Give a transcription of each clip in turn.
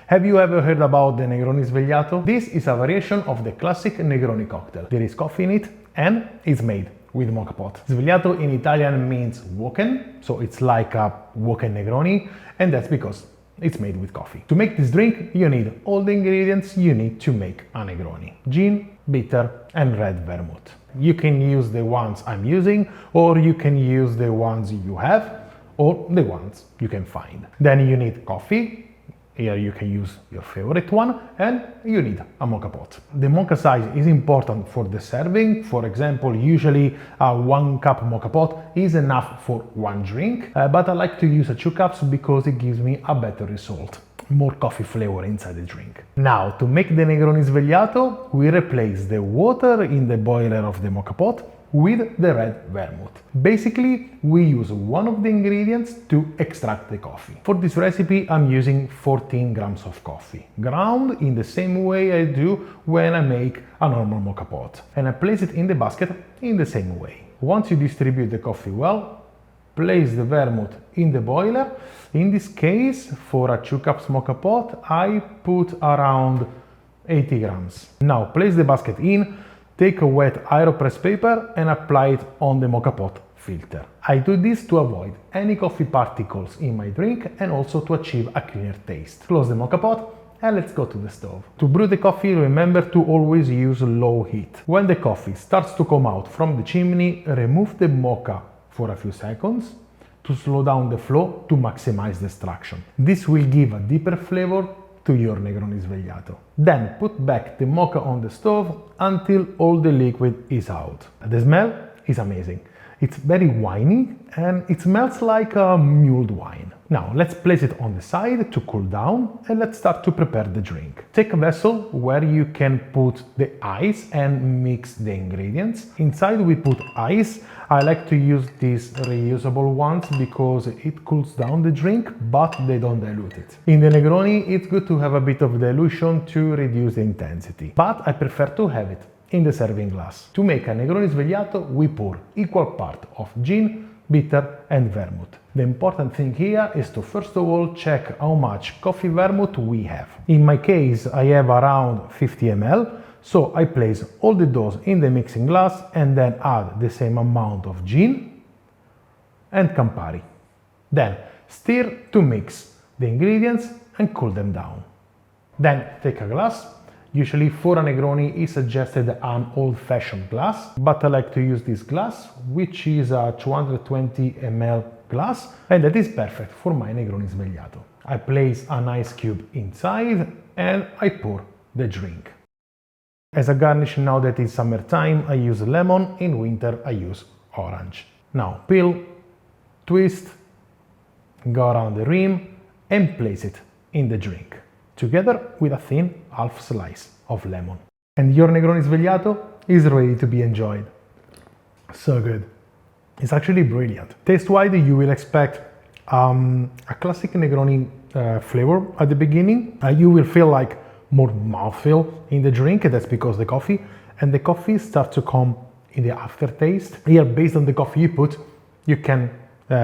Have you ever heard about the Negroni Svegliato? This is a variation of the classic Negroni cocktail. There is coffee in it and it's made with Moka Pot. Svegliato in Italian means woken, so it's like a woken Negroni, and that's because it's made with coffee. To make this drink, you need all the ingredients you need to make a Negroni: gin, bitter, and red vermouth. You can use the ones I'm using, or you can use the ones you have, or the ones you can find. Then you need coffee. Here you can use your favorite one, and you need a Moka Pot. The Moka size is important for the serving. For example, usually a 1 cup Moka Pot is enough for one drink, but I like to use a 2 cups because it gives me a better result. More coffee flavor inside the drink. Now, to make the Negroni Svegliato, we replace the water in the boiler of the Moka Pot with the red vermouth. Basically, we use one of the ingredients to extract the coffee. For this recipe, I'm using 14 grams of coffee, ground in the same way I do when I make a normal Moka Pot. And I place it in the basket in the same way. Once you distribute the coffee well, place the vermouth in the boiler. In this case, for a 2 cups Moka Pot, I put around 80 grams. Now place the basket in, take a wet AeroPress paper and apply it on the Moka Pot filter. I do this to avoid any coffee particles in my drink and also to achieve a cleaner taste. Close the Moka Pot and let's go to the stove. To brew the coffee, remember to always use low heat. When the coffee starts to come out from the chimney, remove the mocha for a few seconds to slow down the flow to maximize the extraction. This will give a deeper flavor to your Negroni Svegliato. Then put back the mocha on the stove until all the liquid is out. The smell is amazing. It's very winey and it smells like a mulled wine. Now let's place it on the side to cool down and let's start to prepare the drink. Take a vessel where you can put the ice and mix the ingredients. Inside we put ice. I like to use these reusable ones because it cools down the drink, but they don't dilute it. In the Negroni, it's good to have a bit of dilution to reduce the intensity, but I prefer to have it in the serving glass. To make a Negroni Svegliato, we pour equal part of gin, bitter and vermouth. The important thing here is to first of all check how much coffee vermouth we have. In my case, I have around 50 ml, so I place all the dose in the mixing glass and then add the same amount of gin and Campari. Then stir to mix the ingredients and cool them down. Then take a glass. Usually for a Negroni is suggested an old-fashioned glass, but I like to use this glass, which is a 220 ml glass, and that is perfect for my Negroni Svegliato. I place an ice cube inside and I pour the drink. As a garnish, now that it's summertime, I use lemon, in winter I use orange. Now peel, twist, go around the rim and place it in the drink, together with a thin half slice of lemon. And your Negroni Svegliato is ready to be enjoyed. So good. It's actually brilliant. Taste-wise, you will expect a classic Negroni flavor at the beginning. You will feel like more mouthfeel in the drink, that's because the coffee starts to come in the aftertaste. Here, based on the coffee you put, you can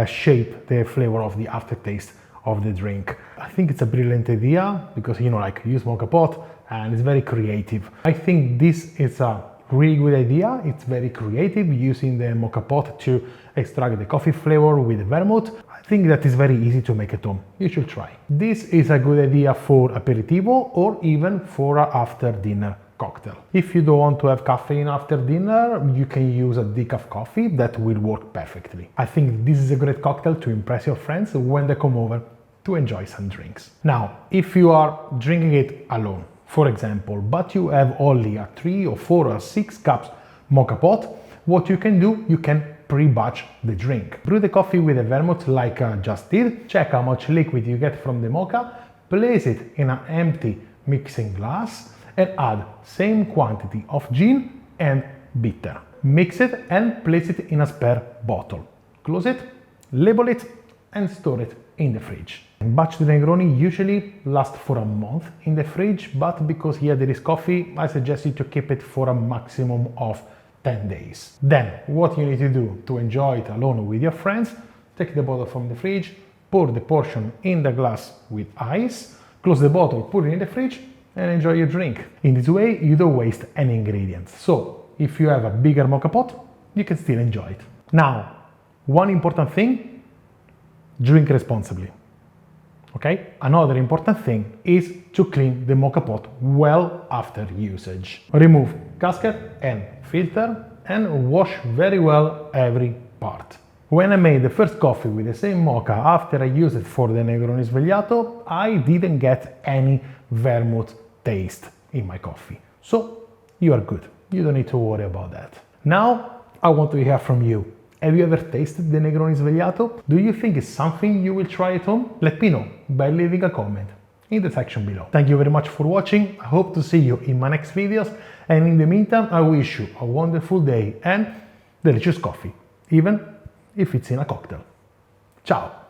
shape the flavor of the aftertaste of the drink. I think it's a brilliant idea because, you use Moka Pot and it's very creative. I think this is a really good idea. It's very creative using the Moka Pot to extract the coffee flavor with the vermouth. I think that is very easy to make at home. You should try. This is a good idea for aperitivo or even for an after dinner cocktail. If you don't want to have caffeine after dinner, you can use a decaf coffee that will work perfectly. I think this is a great cocktail to impress your friends when they come over to enjoy some drinks. Now, if you are drinking it alone, for example, but you have only a 3 or 4 or 6 cups Moka Pot, what you can do, you can pre-batch the drink. Brew the coffee with a vermouth like I just did, check how much liquid you get from the mocha, place it in an empty mixing glass and add same quantity of gin and bitter. Mix it and place it in a spare bottle. Close it, label it and store it in the fridge. Batch the Negroni usually lasts for a month in the fridge, but because here there is coffee, I suggest you to keep it for a maximum of 10 days. Then, what you need to do to enjoy it alone with your friends, take the bottle from the fridge, pour the portion in the glass with ice, Close the bottle, put it in the fridge, and enjoy your drink. In this way, you don't waste any ingredients. So, if you have a bigger moka pot, you can still enjoy it. Now, one important thing, drink responsibly. Okay? Another important thing is to clean the moka pot well after usage. Remove gasket and filter and wash very well every part. When I made the first coffee with the same mocha after I used it for the Negroni Svegliato, I didn't get any vermouth taste in my coffee. So you are good. You don't need to worry about that. Now I want to hear from you. Have you ever tasted the Negroni Svegliato? Do you think it's something you will try at home? Let me know by leaving a comment in the section below. Thank you very much for watching. I hope to see you in my next videos, and in the meantime I wish you a wonderful day and delicious coffee, even if it's in a cocktail. Ciao!